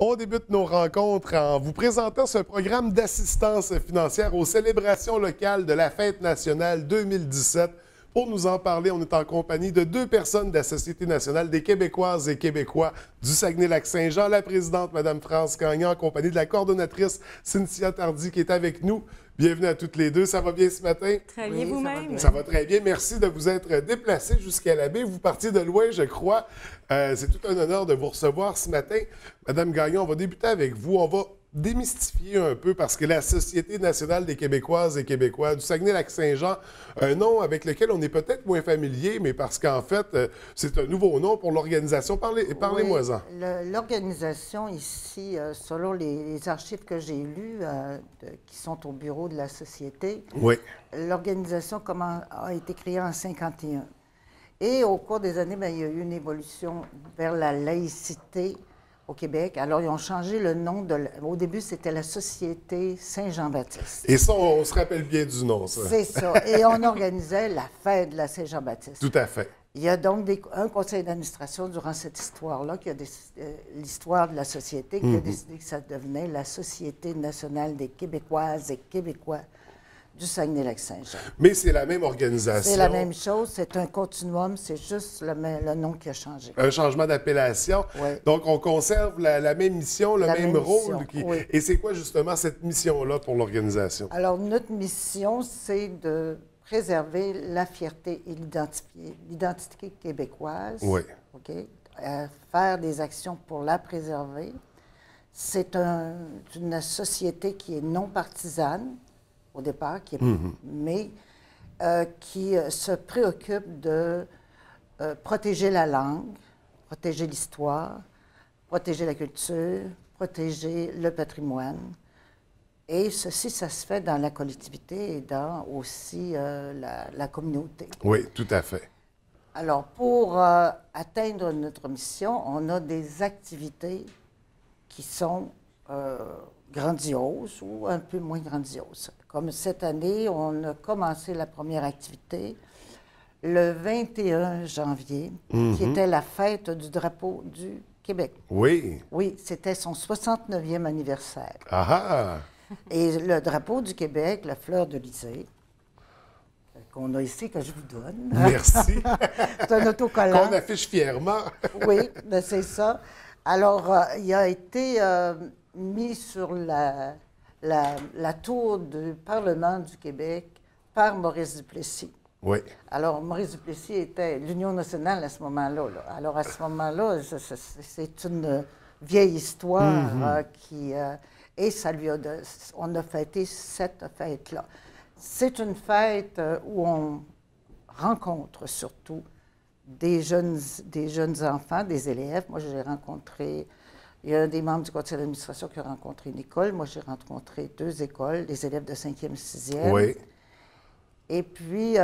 On débute nos rencontres en vous présentant ce programme d'assistance financière aux célébrations locales de la Fête nationale 2017. Pour nous en parler, on est en compagnie de deux personnes de la Société nationale des Québécoises et Québécois du Saguenay-Lac-Saint-Jean, la présidente, Mme France Gagnon, en compagnie de la coordonnatrice Cynthia Tardy qui est avec nous. Bienvenue à toutes les deux. Ça va bien ce matin? Très bien, vous-même. Ça va très bien. Merci de vous être déplacés jusqu'à la baie. Vous partiez de loin, je crois. C'est tout un honneur de vous recevoir ce matin. Madame Gagnon, on va débuter avec vous. On va démystifier un peu parce que la Société nationale des Québécoises et Québécois du Saguenay-Lac-Saint-Jean, un nom avec lequel on est peut-être moins familier, mais parce qu'en fait, c'est un nouveau nom pour l'organisation. Parlez-moi-en. L'organisation ici, selon les archives que j'ai lues, qui sont au bureau de la Société, oui. L'organisation a été créée en 1951. Et au cours des années, il y a eu une évolution vers la laïcité au Québec. Alors, ils ont changé le nom. Au début, c'était la Société Saint-Jean-Baptiste. Et ça, on se rappelle bien du nom, ça. C'est ça. Et on organisait la fête de la Saint-Jean-Baptiste. Tout à fait. Il y a donc un conseil d'administration durant cette histoire-là, l'histoire de la Société, qui a décidé que ça devenait la Société nationale des Québécoises et Québécois du Saguenay-Lac-Saint-Jean. Mais c'est la même organisation. C'est la même chose, c'est un continuum, c'est juste le nom qui a changé. Un changement d'appellation. Oui. Donc, on conserve la même mission, le même rôle. Oui. Et c'est quoi justement cette mission-là pour l'organisation? Alors, notre mission, c'est de préserver la fierté et l'identité québécoise. Oui. OK? Faire des actions pour la préserver. C'est une société qui est non partisane, au départ, mais qui se préoccupe de protéger la langue, protéger l'histoire, protéger la culture, protéger le patrimoine. Et ceci, ça se fait dans la collectivité et dans aussi la communauté. Oui, tout à fait. Alors, pour atteindre notre mission, on a des activités qui sont grandioses ou un peu moins grandioses. Comme cette année, on a commencé la première activité le 21 janvier, qui était la fête du drapeau du Québec. Oui. Oui, c'était son 69e anniversaire. Ah! Et le drapeau du Québec, la fleur de lysée, qu'on a ici, que je vous donne. Merci. C'est un autocollant. Qu'on affiche fièrement. Oui, ben c'est ça. Alors, il a été mis sur la tour du Parlement du Québec par Maurice Duplessis. Oui. Alors, Maurice Duplessis était l'Union nationale à ce moment-là. Alors, à ce moment-là, c'est une vieille histoire et ça lui a on a fêté cette fête-là. C'est une fête où on rencontre surtout des jeunes enfants, des élèves. Moi, j'ai rencontré, il y a un des membres du conseil d'administration qui a rencontré une école. Moi, j'ai rencontré 2 écoles, des élèves de 5e, 6e. Oui. Et puis, il y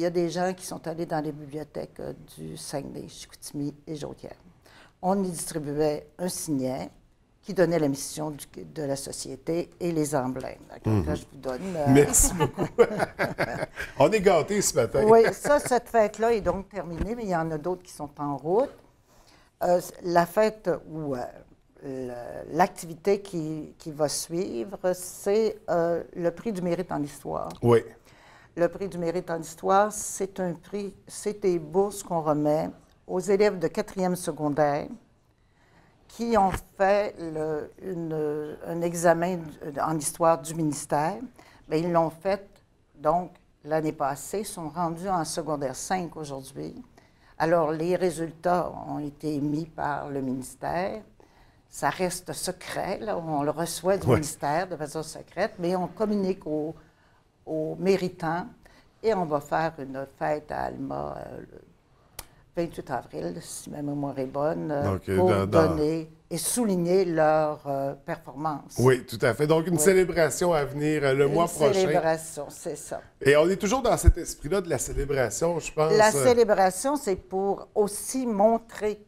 a des gens qui sont allés dans les bibliothèques du Saguenay, Chicoutimi et Jonquière. On y distribuait un signet qui donnait la mission de la société et les emblèmes. Que je vous donne. Merci beaucoup. On est gâtés ce matin. Oui, cette fête-là est donc terminée, mais il y en a d'autres qui sont en route. La fête ou l'activité qui va suivre, c'est le prix du mérite en histoire. Oui. Le prix du mérite en histoire, c'est des bourses qu'on remet aux élèves de 4e secondaire qui ont fait un examen en histoire du ministère. Bien, ils l'ont fait, donc, l'année passée, sont rendus en secondaire 5 aujourd'hui. Alors, les résultats ont été émis par le ministère. Ça reste secret, là, on le reçoit du ministère de façon secrète, mais on communique aux méritants et on va faire une fête à Alma le 28 avril, si ma mémoire est bonne, pour donner et souligner leur performance. Oui, tout à fait. Donc, une célébration à venir le mois prochain. Une célébration, c'est ça. Et on est toujours dans cet esprit-là de la célébration, je pense. La célébration, c'est pour aussi montrer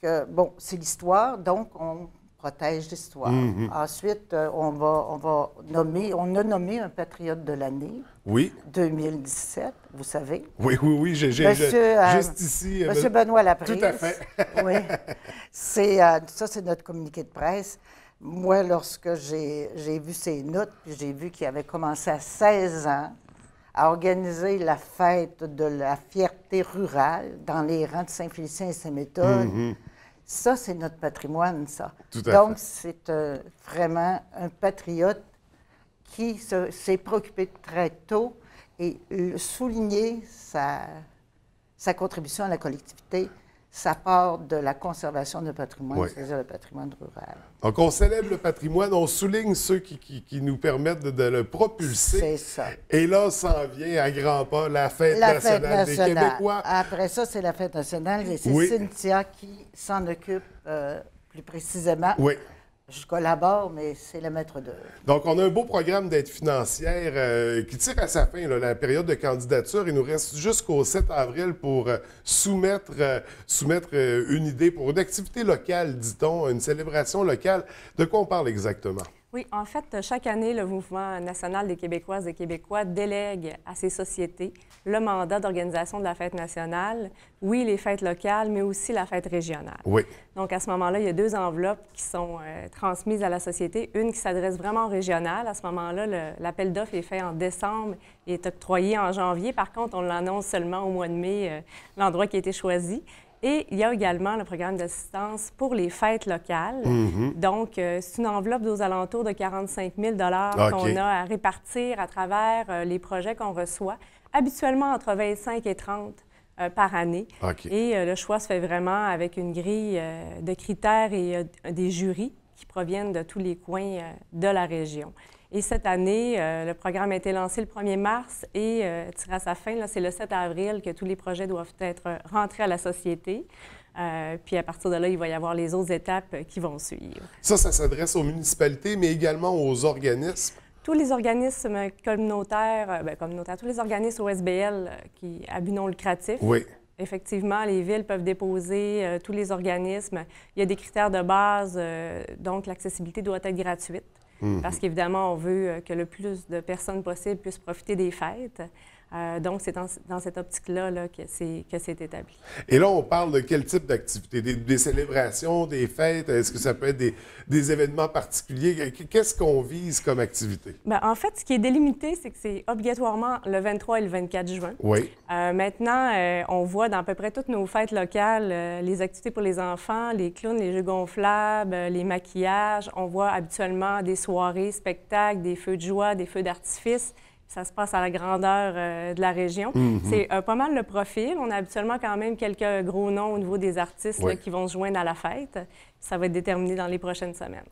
que, bon, c'est l'histoire, donc on protège l'histoire. Ensuite, on a nommé un patriote de l'année. Oui. 2017, vous savez. Oui, oui, oui, juste ici. Monsieur Benoît Laprise. Tout à fait. Oui. Ça, c'est notre communiqué de presse. Moi, lorsque j'ai vu ces notes, puis j'ai vu qu'il avait commencé à 16 ans à organiser la fête de la fierté rurale dans les rangs de Saint-Félicien et Saint-Méthode, ça, c'est notre patrimoine, ça. Tout à fait. Donc, c'est vraiment un patriote qui s'est préoccupé très tôt et souligner sa contribution à la collectivité, sa part de la conservation du patrimoine, c'est-à-dire le patrimoine rural. Donc, on célèbre le patrimoine, on souligne ceux qui nous permettent de le propulser. C'est ça. Et là, s'en vient à grands pas la Fête nationale des Québécois. Après ça, c'est la Fête nationale et c'est Cynthia qui s'en occupe plus précisément. Oui. Je collabore, mais c'est le maître d'œuvre. Donc, on a un beau programme d'aide financière qui tire à sa fin là, la période de candidature. Il nous reste jusqu'au 7 avril pour soumettre une idée pour une activité locale, dit-on, une célébration locale. De quoi on parle exactement? Oui, en fait, chaque année, le Mouvement national des Québécoises et Québécois délègue à ces sociétés le mandat d'organisation de la fête nationale. Oui, les fêtes locales, mais aussi la fête régionale. Oui. Donc, à ce moment-là, il y a 2 enveloppes qui sont transmises à la société. Une qui s'adresse vraiment au régional. À ce moment-là, l'appel d'offres est fait en décembre et est octroyé en janvier. Par contre, on l'annonce seulement au mois de mai, l'endroit qui a été choisi. Et il y a également le programme d'assistance pour les fêtes locales. Donc, c'est une enveloppe aux alentours de 45 000 qu'on a à répartir à travers les projets qu'on reçoit, habituellement entre 25 et 30 par année. Et le choix se fait vraiment avec une grille de critères et des jurys qui proviennent de tous les coins de la région. Et cette année, le programme a été lancé le 1er mars et tiré à sa fin, c'est le 7 avril que tous les projets doivent être rentrés à la société. Puis à partir de là, il va y avoir les autres étapes qui vont suivre. Ça s'adresse aux municipalités, mais également aux organismes? Tous les organismes communautaires, tous les organismes OSBL à but non lucratif. Oui. Effectivement, les villes peuvent déposer, tous les organismes. Il y a des critères de base, donc l'accessibilité doit être gratuite. Parce qu'évidemment, on veut que le plus de personnes possible puissent profiter des fêtes. Donc, c'est dans cette optique-là que c'est établi. Et là, on parle de quel type d'activité? Des célébrations, des fêtes? Est-ce que ça peut être des événements particuliers? Qu'est-ce qu'on vise comme activité? Bien, en fait, ce qui est délimité, c'est que c'est obligatoirement le 23 et le 24 juin. Oui. Maintenant, on voit dans à peu près toutes nos fêtes locales les activités pour les enfants, les clowns, les jeux gonflables, les maquillages. On voit habituellement des soirées, spectacles, des feux de joie, des feux d'artifice. Ça se passe à la grandeur de la région. C'est pas mal le profil. On a habituellement quand même quelques gros noms au niveau des artistes là, qui vont se joindre à la fête. Ça va être déterminé dans les prochaines semaines.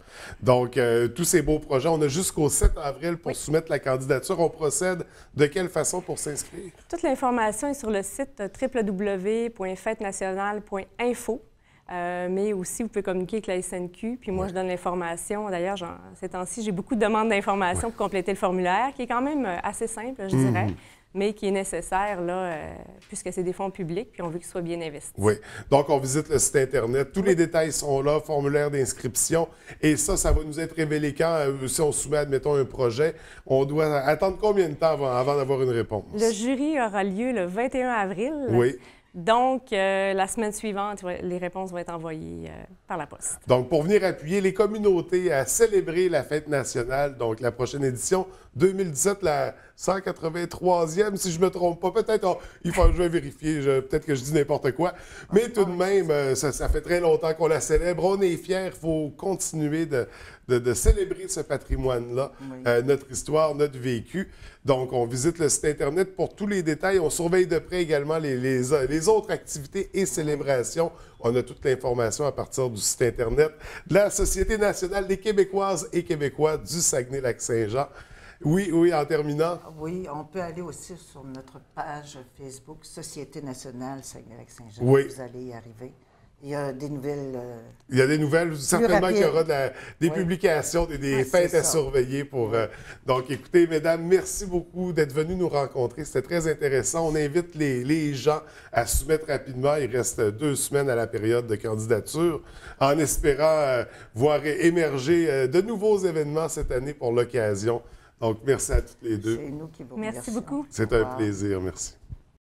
Donc, tous ces beaux projets, on a jusqu'au 7 avril pour soumettre la candidature. On procède de quelle façon pour s'inscrire? Toute l'information est sur le site www.fêtenationale.info. Mais aussi, vous pouvez communiquer avec la SNQ. Puis moi, je donne l'information. D'ailleurs, ces temps-ci, j'ai beaucoup de demandes d'informations pour compléter le formulaire, qui est quand même assez simple, je dirais, mais qui est nécessaire, là, puisque c'est des fonds publics, puis on veut qu'ils soient bien investis. Oui. Donc, on visite le site Internet. Tous les détails sont là, formulaire d'inscription. Et ça va nous être révélé quand, si on soumet, admettons, un projet. On doit attendre combien de temps avant d'avoir une réponse? Le jury aura lieu le 21 avril. Oui. Donc, la semaine suivante, les réponses vont être envoyées par la poste. Donc, pour venir appuyer les communautés à célébrer la fête nationale, donc la prochaine édition 2017, la 183e, si je ne me trompe pas. Peut-être, je vais vérifier, peut-être que je dis n'importe quoi. Mais tout de même, ça fait très longtemps qu'on la célèbre. On est fiers, il faut continuer de célébrer ce patrimoine-là, notre histoire, notre vécu. Donc, on visite le site Internet pour tous les détails. On surveille de près également les autres activités et célébrations. On a toute l'information à partir du site Internet de la Société nationale des Québécoises et Québécois du Saguenay-Lac-Saint-Jean. Oui, en terminant. Oui, on peut aller aussi sur notre page Facebook Société nationale Saguenay-Lac-Saint-Jean. Oui. Vous allez y arriver. il y a des nouvelles... Il y a des nouvelles, certainement qu'il y aura des publications, des fêtes à surveiller. Donc, écoutez, mesdames, merci beaucoup d'être venues nous rencontrer. C'était très intéressant. On invite les gens à soumettre rapidement. Il reste 2 semaines à la période de candidature, en espérant voir émerger de nouveaux événements cette année pour l'occasion. Donc, merci à toutes les deux. C'est nous qui vous Merci beaucoup. C'est un plaisir. Merci.